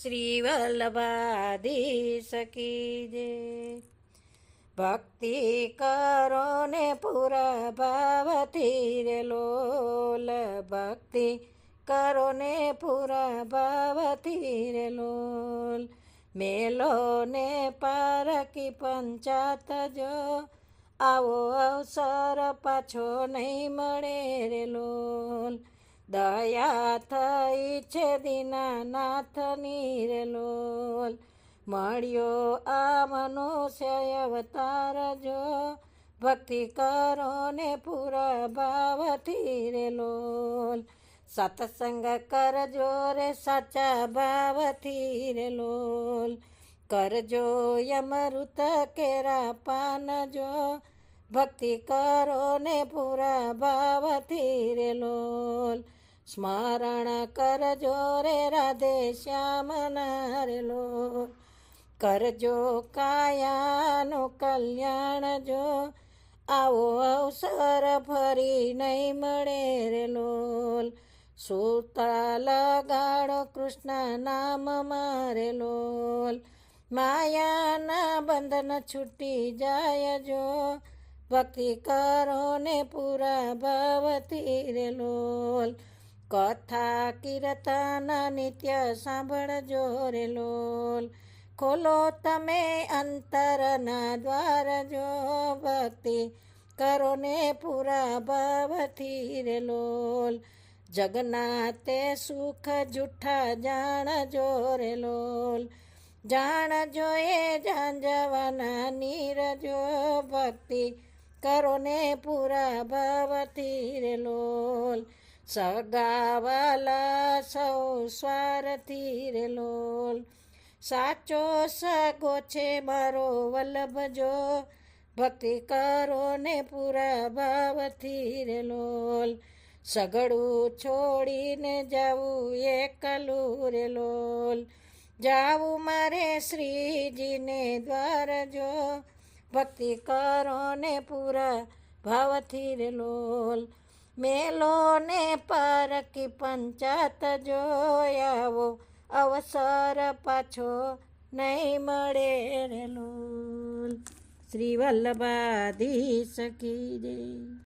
શ્રી વલ્લભાધીશ કી જય. ભક્તિ કરો ને પૂરા ભાવથી રે લોલ, ભક્તિ કરો ને પૂરા ભાવથી રે લોલ. મેલો ને પારકી પંચાત જો, આવો અવસર પાછો નહીં મળે રે લોલ. દયા થઈ છે દીનાનાથની રે લોલ, મળ્યો આ મનુષ્ય અવતાર જો, ભક્તિ કરો ને પૂરા ભાવથી રે લોલ. સત્સંગ કરજો રે સાચા ભાવથી રે લોલ, કરજો યમૃત કેરા પાન જો, ભક્તિ કરો ને પૂરા ભાવથી રે લોલ. સ્મરણ કરજો રે રાધે શ્યામના રે લોલ, કરજો કાયાનું કલ્યાણ જો, આવો અવસર ફરી નહીં મળે રે લોલ. સૂતા લગાડો કૃષ્ણ નામ મારે લોલ, માયાના બંધન છૂટી જાય જો, ભક્તિ કરો ને પૂરા ભાવથી રે લોલ. કથા કીર્તન નિત્ય સાંભળજો રે લોલ, ખોલો તમે અંતરના દ્વાર જો, ભક્તિ કરો ને પૂરા ભાવથી રે લોલ. જગન્નાથે સુખ જૂઠા જાણજો રે લોલ, જાણજો એ જાંજવાના નીરજો, ભક્તિ કરો ને પૂરા ભાવથી રે લોલ. સગાવાલા સૌ સ્વાર્થી રે લોલ, સાચો સગો છે મારો વલ્લભ જો, ભક્તિ કરો ને પૂરા ભાવથી રે લોલ. સગડું છોડીને જાવું એકલું રે લોલ, જાવું મારે શ્રીજીને દ્વાર જો, ભક્તિ કરો ને પૂરા ભાવથી રે લોલ. મેલો ને પારકી પંચાત જો, આવો અવસર પાછો નહીં મળે રે લોલ. શ્રી વલ્લભાધીશ કી જય.